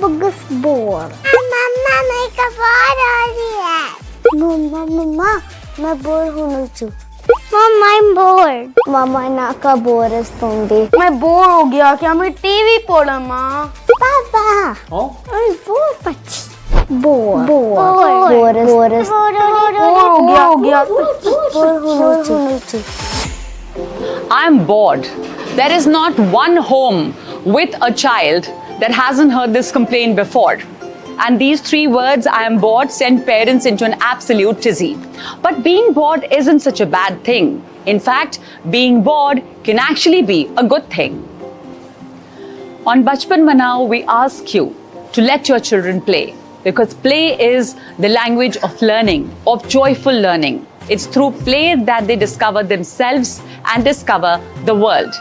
biggest bore. मम्मा मेरे को bore हो रही है. मम्मा मैं बोर होने चुप. Mom, I'm bored. Mama नाका बोर है तुम भी. मैं बोर हो गया. क्या मैं टीवी पढ़ा माँ? पापा. Oh? I'm bored पच्ची. बोर हो गया. I am bored. There is not one home with a child that hasn't heard this complaint before. And these 3 words, I am bored, send parents into an absolute tizzy. But being bored isn't such a bad thing. In fact, being bored can actually be a good thing. On Bachpan Manao, we ask you to let your children play. Because play is the language of learning, of joyful learning. It's through play that they discover themselves and discover the world.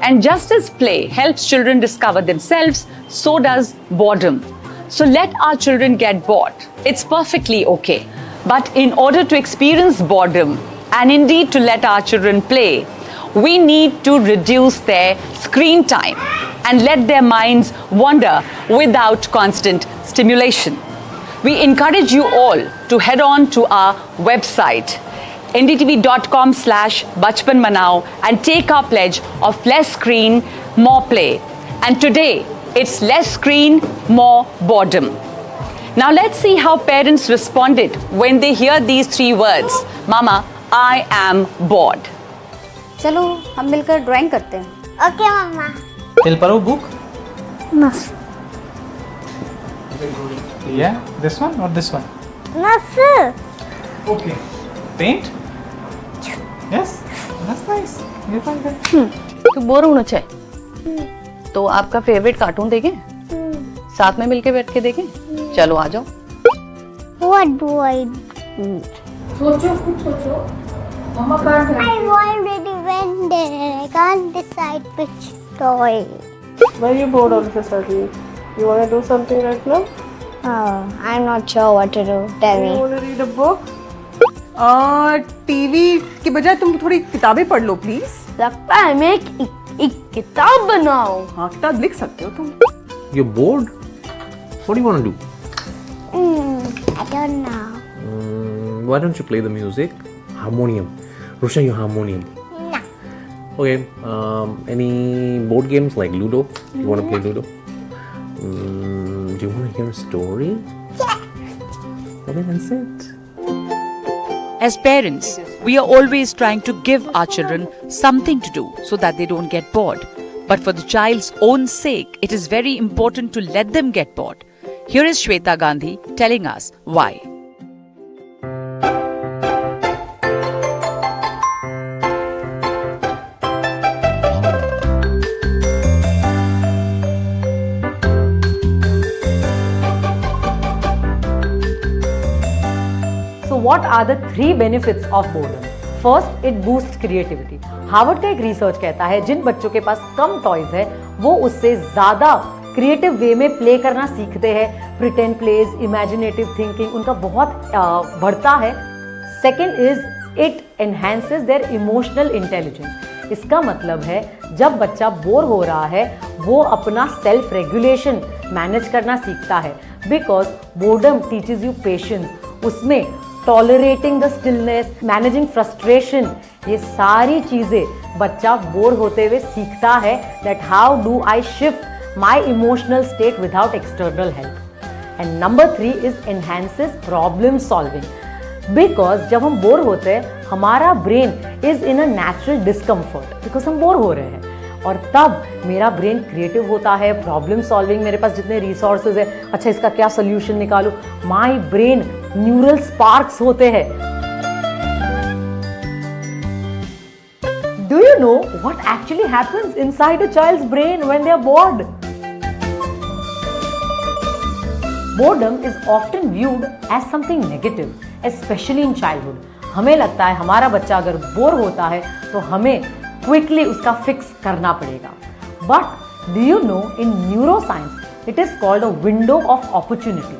And just as play helps children discover themselves, so does boredom. So let our children get bored. It's perfectly okay. But in order to experience boredom and indeed to let our children play, we need to reduce their screen time and let their minds wander without constant stimulation. We encourage you all to head on to our website ndtv.com/bachpanmanao and take our pledge of less screen, more play. And today, it's less screen, more boredom. Now let's see how parents responded when they hear these 3 words. Mama, I am bored. चलो हम मिलकर drawing करते हैं. Okay mamma. Elparo book? Nas. Yeah, this one or this one? Nas. Okay. Paint? Yes, that's nice. You find that? तो bore होना चाहिए. तो आपका फेवरेट कार्टून देखें? साथ में मिलके बैठ के देखें? चलो आ जाओ. What do I do? सोचो कुछ सोचो. मम्मा card. I've already went there. I can't decide which toy. Why are you bored all of a sudden? You want to do something right now? Oh, I'm not sure what to do. Tell You me. want to read a book? TV की बजाय तुम थोड़ी किताबें पढ़ लो please. लगता है मैं एक किताब बनाऊं. हाँ, किताब लिख सकते हो तुम. You're bored? What do you want to do? I don't know. Why don't you play the music? Harmonium. Rusha, your harmonium. No. Okay. Any board games like Ludo? You want to play Ludo? Do you want to hear a story? Yeah. Okay, that's it. As parents, we are always trying to give our children something to do so that they don't get bored. But for the child's own sake, it is very important to let them get bored. Here is Shweta Gandhi telling us why. So what are the 3 benefits of boredom? First, it boosts creativity. Harvard का एक research कहता है जिन बच्चों के पास कम toys है वो उससे ज्यादा क्रिएटिव वे में प्ले करना सीखते हैं. प्रिटेंड प्लेज, इमेजिनेटिव थिंकिंग उनका बहुत बढ़ता है. Second is it enhances their emotional intelligence. इसका मतलब है जब बच्चा बोर हो रहा है वो अपना सेल्फ रेगुलेशन मैनेज करना सीखता है. Because boredom teaches you patience. उसमें tolerating the stillness, managing frustration, ये सारी चीजें बच्चा बोर होते हुए सीखता है. That how do I shift my emotional state without external help. And number 3 is enhances problem solving. Because जब हम बोर होते हैं हमारा brain is in a natural discomfort because हम बोर हो रहे हैं. और तब मेरा ब्रेन क्रिएटिव होता है, प्रॉब्लम सॉल्विंग. मेरे पास जितने रिसोर्सेज है, अच्छा इसका क्या सोल्यूशन निकालूं, माई ब्रेन न्यूरल स्पार्क्स होते हैं. Do you know what actually happens inside a child's brain when they are bored? Boredom is often viewed as something negative, especially in childhood. हमें लगता है हमारा बच्चा अगर बोर होता है तो हमें क्विकली उसका फिक्स करना पड़ेगा. But do you know in neuroscience it is called a window of opportunity.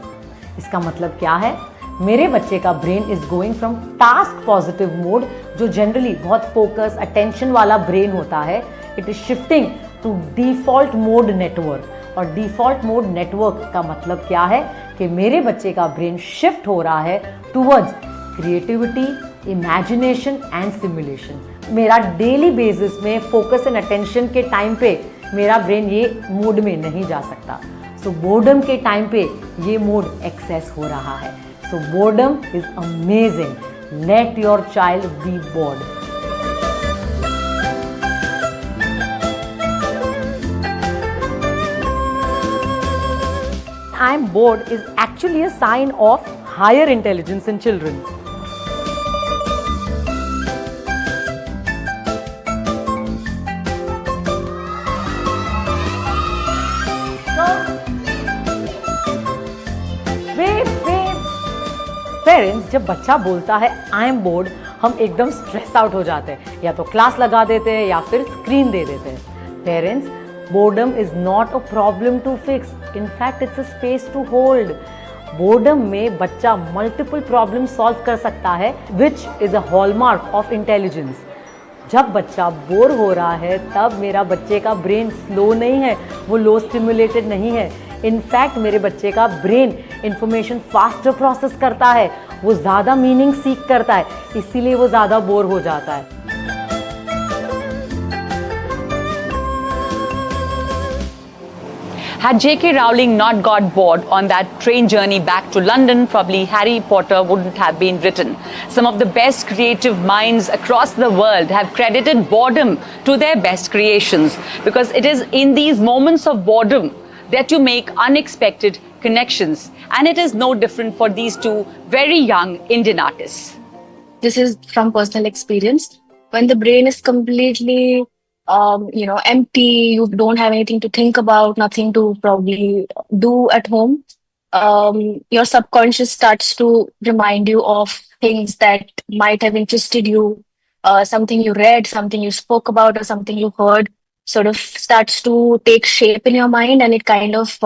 इसका मतलब क्या है? मेरे बच्चे का brain is going from task positive mode, जो जनरली बहुत फोकस अटेंशन वाला ब्रेन होता है, it is shifting to default mode network. और डिफॉल्ट मोड नेटवर्क का मतलब क्या है कि मेरे बच्चे का ब्रेन शिफ्ट हो रहा है towards creativity, imagination and stimulation. मेरा डेली बेसिस में फोकस एंड अटेंशन के टाइम पे मेरा ब्रेन ये मोड में नहीं जा सकता। सो बोर्डम के टाइम पे ये मोड एक्सेस हो रहा है। So boredom is amazing. Let your child be bored. I am bored is actually a sign of higher intelligence in children. Parents जब बच्चा बोलता है आई एम बोर्ड, हम एकदम स्ट्रेस आउट हो जाते हैं, या तो क्लास लगा देते हैं या फिर स्क्रीन दे देते हैं। Parents, boredom is not a problem to fix, in fact it's a space to hold. Boredom में बच्चा मल्टीपल प्रॉब्लम सॉल्व कर सकता है, which is a hallmark of intelligence. जब बच्चा बोर हो रहा है तब मेरा बच्चे का ब्रेन स्लो नहीं है, वो लो स्टिमुलेटेड नहीं है। इनफैक्ट मेरे बच्चे का ब्रेन इंफॉर्मेशन फास्टर प्रोसेस करता है, वो ज़्यादा मीनिंग सीख करता है, इसीलिए वो ज़्यादा बोर हो जाता है। Had J.K. Rowling not got bored on that train journey back to London, probably Harry Potter wouldn't have been written. Some of the best creative minds across the world have credited boredom to their best creations, because it is in these moments of boredom that you make unexpected connections. And it is no different for these two very young Indian artists. This is from personal experience. When the brain is completely empty, you don't have anything to think about, nothing to probably do at home. Your subconscious starts to remind you of things that might have interested you, something you read, something you spoke about, or something you heard sort of starts to take shape in your mind, and it kind of,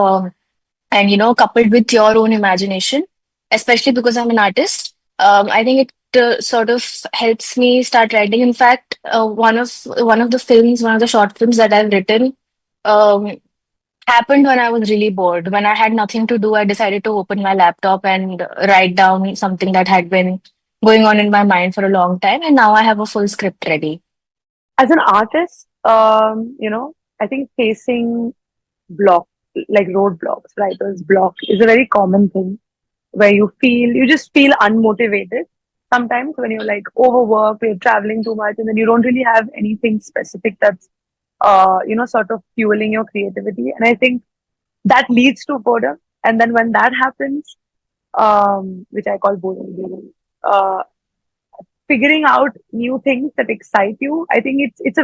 coupled with your own imagination, especially because I'm an artist, I think it sort of helps me start writing. In fact, one of the short films that I've written happened when I was really bored. When I had nothing to do, I decided to open my laptop and write down something that had been going on in my mind for a long time, and now I have a full script ready. As an artist, I think facing roadblocks, writer's block, is a very common thing, where you just feel unmotivated. Sometimes when you're like overworked, you're traveling too much, and then you don't really have anything specific that's, sort of fueling your creativity. And I think that leads to boredom. And then when that happens, which I call boredom, figuring out new things that excite you, I think it's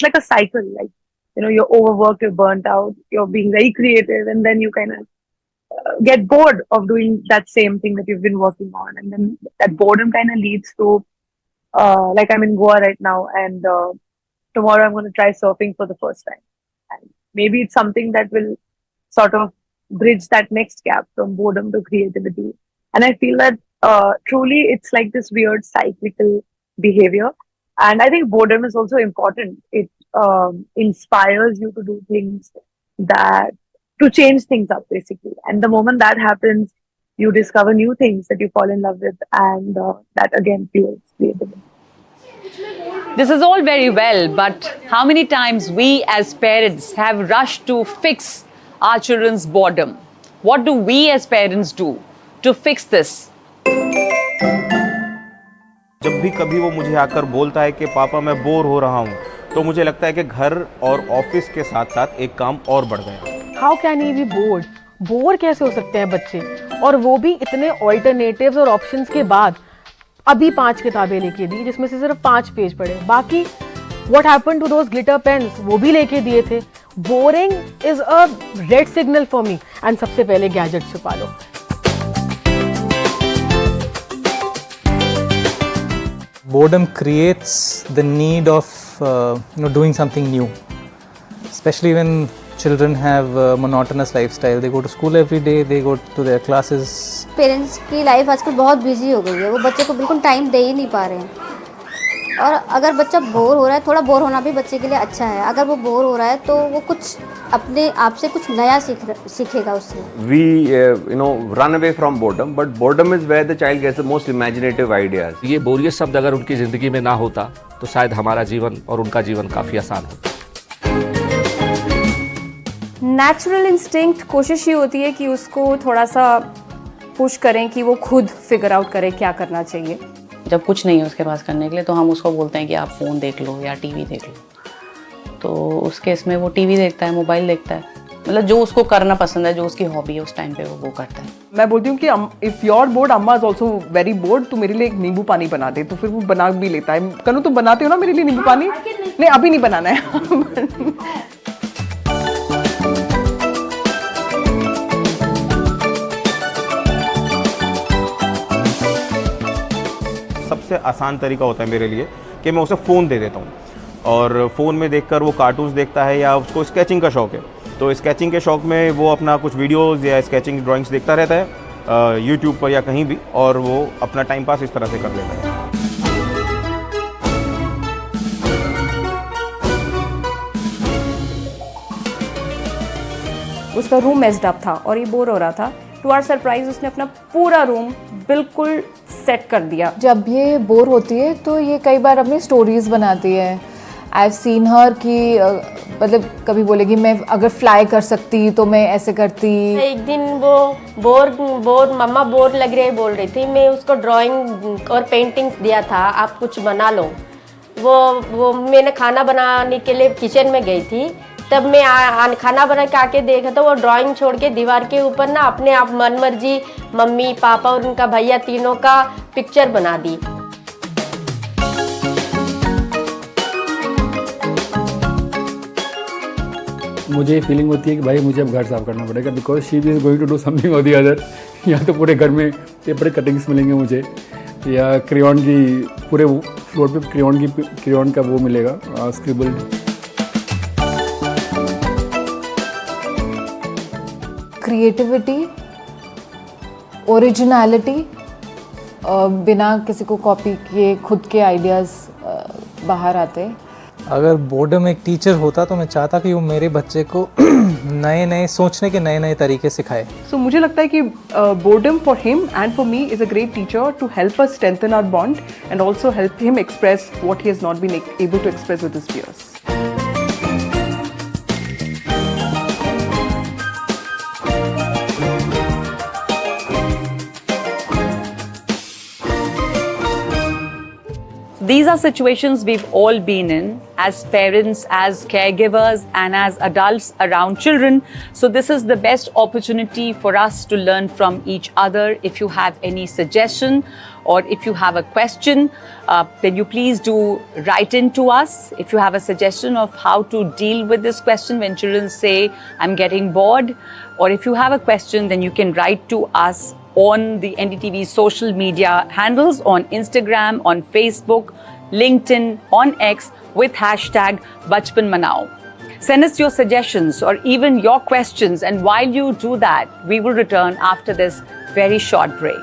like a cycle. Like, you're overworked, you're burnt out, you're being very creative, and then you kind of get bored of doing that same thing that you've been working on, and then that boredom kind of leads to like I'm in Goa right now, and tomorrow I'm going to try surfing for the first time, and maybe it's something that will sort of bridge that next gap from boredom to creativity. And I feel that truly it's like this weird cyclical behavior, and I think boredom is also important. It inspires you to do things to change things up, basically. And the moment that happens, you discover new things that you fall in love with, and that again fuels creativity. This is all very well, but how many times we as parents have rushed to fix our children's boredom? What do we as parents do to fix this? जब भी कभी वो मुझे आकर बोलता है कि पापा मैं बोर हो रहा हूँ, तो मुझे लगता है कि घर और ऑफिस के साथ साथ एक काम और बढ़ गया। How can he be bored? Bore कैसे हो सकते हैं बच्चे, और वो भी इतने ऑल्टरनेटिव्स और ऑप्शंस के बाद। अभी 5 किताबें लेके दी जिसमें से सिर्फ 5 पेज पढ़े, बाकी what happened to those glitter pens वो भी लेके दिए थे। Boring is a red signal for me. And सबसे पहले गैजेट छुपा लो। Boredom creates the need of doing something new, especially when children have a monotonous lifestyle. They go to school every day, they go to their classes. Parents की life आजकल बहुत busy हो गई है, वो बच्चे को बिल्कुल टाइम दे ही नहीं पा रहे हैं। और अगर बच्चा बोर हो रहा है, थोड़ा बोर होना भी बच्चे के लिए अच्छा है। अगर वो बोर हो रहा है तो वो कुछ अपने आप से कुछ नया सीखेगा उससे। We run away from boredom, but boredom is where the child gets the most imaginative ideas. ये बोरियत शब्द अगर उनकी ज़िंदगी में ना होता तो शायद हमारा जीवन और उनका जीवन काफ़ी आसान होता। नेचुरल इंस्टिंक्ट कोशिश ये होती है कि उसको थोड़ा सा पुश करें कि वो खुद फिगर आउट करे क्या करना चाहिए। जब कुछ नहीं है उसके पास करने के लिए तो हम उसको बोलते हैं कि आप फ़ोन देख लो या टीवी देख लो, तो उस केस में वो टीवी देखता है, मोबाइल देखता है, मतलब जो उसको करना पसंद है, जो उसकी हॉबी है उस टाइम पे वो करता है। मैं बोलती हूँ कि इफ़ योर बोर्ड, अम्मा इज ऑल्सो वेरी बोर्ड, तो मेरे लिए एक नींबू पानी बना दे, तो फिर वो बना भी लेता है। कनु तुम बनाते हो ना मेरे लिए नींबू पानी? नहीं अभी नहीं बनाना है। सबसे आसान तरीका होता है मेरे लिए कि मैं उसे फ़ोन दे देता हूँ और फ़ोन में देखकर वो कार्टून्स देखता है या उसको स्केचिंग का शौक़ है, तो स्केचिंग के शौक़ में वो अपना कुछ वीडियोस या स्केचिंग ड्राइंग्स देखता रहता है यूट्यूब पर या कहीं भी, और वो अपना टाइम पास इस तरह से कर लेता है। उसका रूम मेस्ड अप था और ये बोर हो रहा था। टू आवर सरप्राइज उसने अपना पूरा रूम बिल्कुल सेट कर दिया। जब ये बोर होती है तो ये कई बार अपनी स्टोरीज बनाती है। आई हैव सीन हर कि मतलब कभी बोलेगी मैं अगर फ्लाई कर सकती तो मैं ऐसे करती। एक दिन वो बोर मम्मा बोर लग रही बोल रही थी, मैं उसको ड्राइंग और पेंटिंग्स दिया था, आप कुछ बना लो। वो मैंने खाना बनाने के लिए किचन में गई थी, तब मैं खाना बना के आके देखा तो वो ड्राइंग छोड़ के दीवार के ऊपर ना अपने आप मन मर्जी मम्मी पापा और उनका भैया तीनों का पिक्चर बना दी। मुझे फीलिंग होती है कि भाई मुझे अब घर साफ करना पड़ेगा, because she is going to do something और दी अदर। या तो पूरे घर में पेपर कटिंग्स मिलेंगे मुझे, या क्रेयॉन की पूरे फ्लोर पे क्रेयॉन का वो मिलेगा स्क्रिबल। क्रिएटिविटी, ओरिजिनलिटी, बिना किसी को कॉपी किए खुद के आइडियाज़ बाहर आते। अगर बोर्डम एक टीचर होता तो मैं चाहता कि वो मेरे बच्चे को नए नए सोचने के नए नए तरीके सिखाए। So मुझे लगता है कि boredom for him and for me is a great teacher to help us strengthen our bond and also help him express what he has not been able to express with his peers. These are situations we've all been in as parents, as caregivers, and as adults around children. So this is the best opportunity for us to learn from each other. If you have any suggestion or if you have a question, then you please do write in to us. If you have a suggestion of how to deal with this question when children say, I'm getting bored, or if you have a question, then you can write to us on the NDTV social media handles, on Instagram, on Facebook, LinkedIn, on X with hashtag Bachpan Manao. Send us your suggestions or even your questions, and while you do that, we will return after this very short break.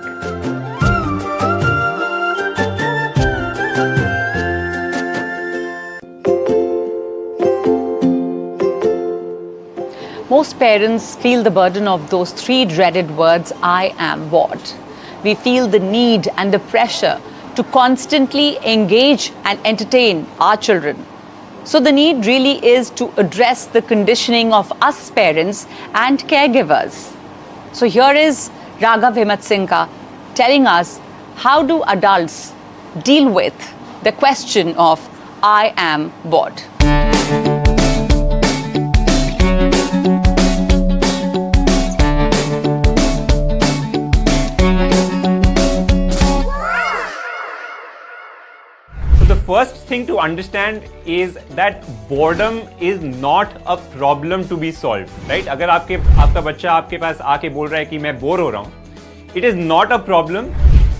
Most parents feel the burden of those three dreaded words, I am bored. We feel the need and the pressure to constantly engage and entertain our children. So the need really is to address the conditioning of us parents and caregivers. So here is Raghav Himatsinka telling us how do adults deal with the question of I am bored. First thing to understand is that boredom is not a problem to be solved, right? अगर आपका बच्चा आपके पास आके बोल रहा है कि मैं बोर हो रहा हूँ, it is not a problem,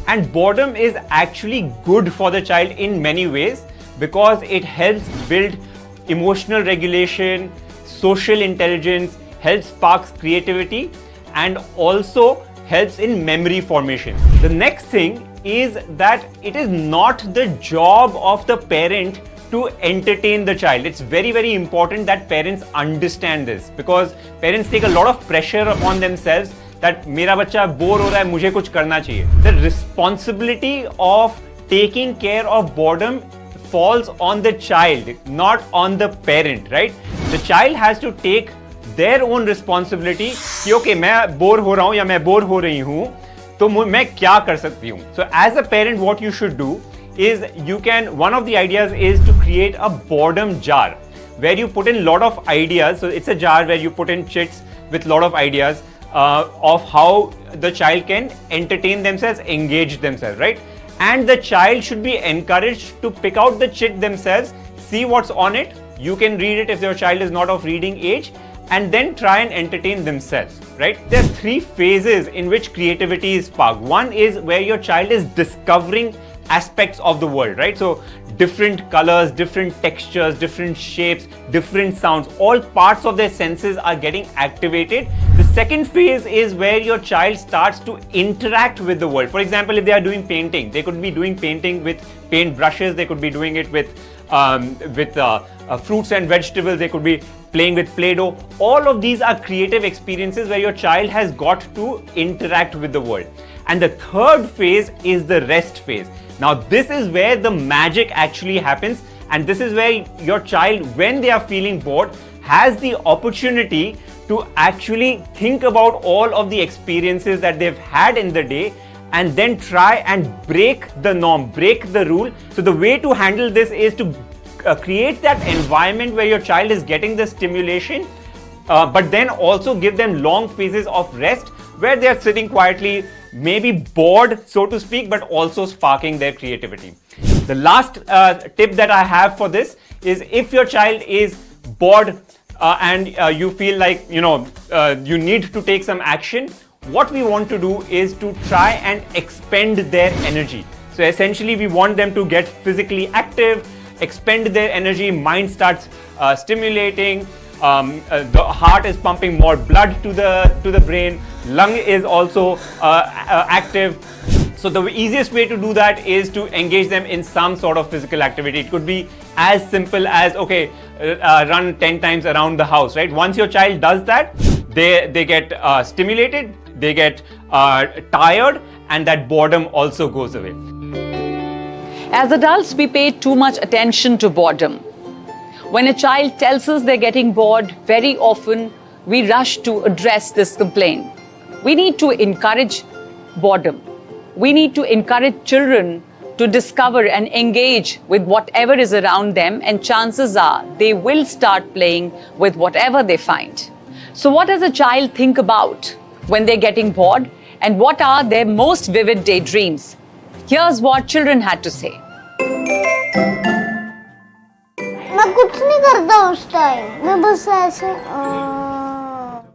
and boredom is actually good for the child in many ways because it helps build emotional regulation, social intelligence, helps sparks creativity, and also helps in memory formation. The next thing is that it is not the job of the parent to entertain the child. It's very, very important that parents understand this, because parents take a lot of pressure upon themselves that मेरा बच्चा bore हो रहा है, मुझे कुछ करना चाहिए. The responsibility of taking care of boredom falls on the child, not on the parent, right? The child has to take their own responsibility कि okay, मैं बोर हो रहा हूँ या मैं बोर हो रही हूँ, तो मैं क्या कर सकती हूँ. So as a parent, what you should do is one of the ideas is to create a boredom jar where you put in a lot of ideas. So it's a jar where you put in chits with a lot of ideas of how the child can entertain themselves, engage themselves, right? And the child should be encouraged to pick out the chit themselves, see what's on it. You can read it if your child is not of reading age, and then try and entertain themselves, right? There are 3 phases in which creativity is sparked. One is where your child is discovering aspects of the world, right? So different colors, different textures, different shapes, different sounds, all parts of their senses are getting activated. The second phase is where your child starts to interact with the world. For example, if they are doing painting, they could be doing painting with paint brushes, they could be doing it with fruits and vegetables, they could be playing with Play-Doh. All of these are creative experiences where your child has got to interact with the world. And the third phase is the rest phase. Now this is where the magic actually happens, and this is where your child, when they are feeling bored, has the opportunity to actually think about all of the experiences that they've had in the day and then try and break the norm, break the rule. So the way to handle this is to create that environment where your child is getting the stimulation, but then also give them long phases of rest where they are sitting quietly, maybe bored, so to speak, but also sparking their creativity. The last tip that I have for this is, if your child is bored and you feel like you need to take some action, what we want to do is to try and expend their energy. So essentially we want them to get physically active, expend their energy, mind starts stimulating, the heart is pumping more blood to the brain, lung is also active. So the easiest way to do that is to engage them in some sort of physical activity. It could be as simple as, okay, run 10 times around the house, right? Once your child does that, they get stimulated, they get tired, and that boredom also goes away. As adults, we pay too much attention to boredom. When a child tells us they're getting bored, very often we rush to address this complaint. We need to encourage boredom. We need to encourage children to discover and engage with whatever is around them, and chances are they will start playing with whatever they find. So what does a child think about when they're getting bored, and what are their most vivid daydreams? Here's what children had to say. मैं कुछ नहीं करता उस time, मैं बस ऐसे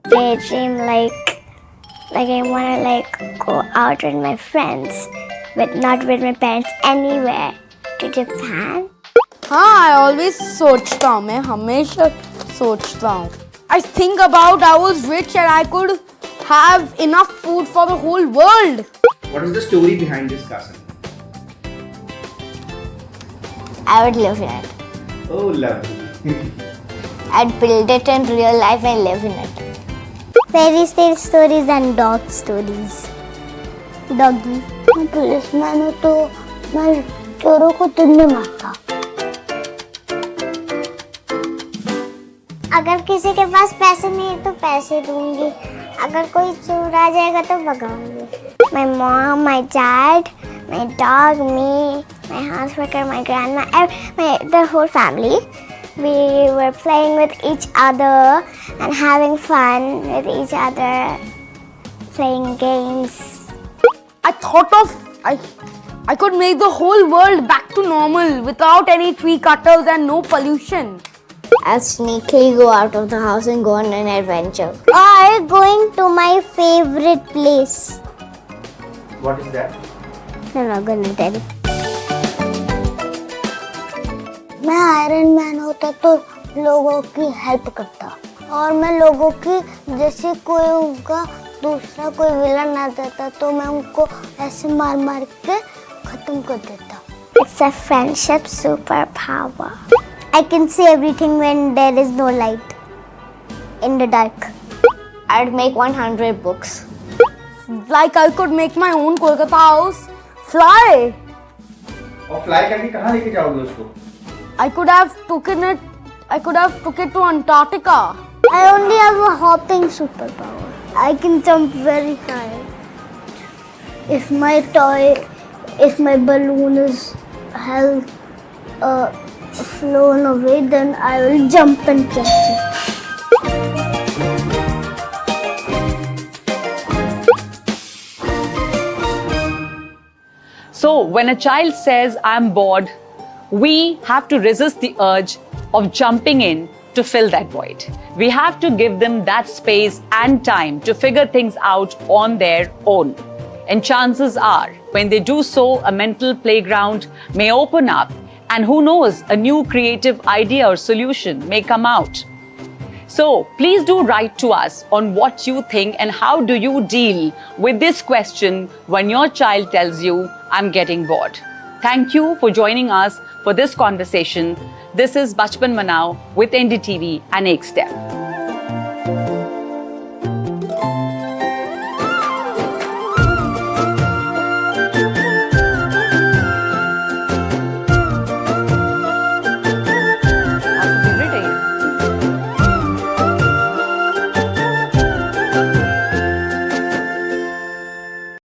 daydream like I wanna go out with my friends, but not with my parents, anywhere to Japan. हाँ, I always सोचता हूँ, मैं हमेशा सोचता हूँ. I think about I was rich and I could have enough food for the whole world. What is the story behind this castle? I would live in it. Oh, lovely. I'd build it in real life and live in it. Fairy tale stories and dog stories. Doggy. मैं policeman हूँ तो मैं चोरों को दिन में मारता. अगर किसी के पास पैसे नहीं है तो पैसे दूंगी. अगर कोई चोर आ जाएगा तो भगाऊंगी. My mom, my dad, my dog, me, my houseworker, my grandma, the whole family. We were playing with each other and having fun with each other, playing games. I thought of I could make the whole world back to normal without any tree cutters and no pollution. I'll sneakily go out of the house and go on an adventure. Or going to my favorite place. What is that? I'm not gonna tell you. मैं iron man होता तो लोगों की help करता, और मैं लोगों की जैसे कोई उनका दूसरा कोई विलन आ जाता तो मैं उनको ऐसे मार मार के तुमको देता हूँ. It's a friendship superpower. I can see everything when there is no light. In the dark. I'd make 100 books. Like I could make my own Kolkata house. Fly. और फ्लाई करके कहाँ लेके जाओगे उसको? I could have took it to Antarctica. I only have a hopping superpower. I can jump very high. If my balloon is held flown away, then I will jump and catch it. So, when a child says, I'm bored, we have to resist the urge of jumping in to fill that void. We have to give them that space and time to figure things out on their own. And chances are, when they do so, a mental playground may open up, and who knows, a new creative idea or solution may come out. So, please do write to us on what you think and how do you deal with this question when your child tells you, I'm getting bored. Thank you for joining us for this conversation. This is Bachpan Manao with NDTV and Ek Step.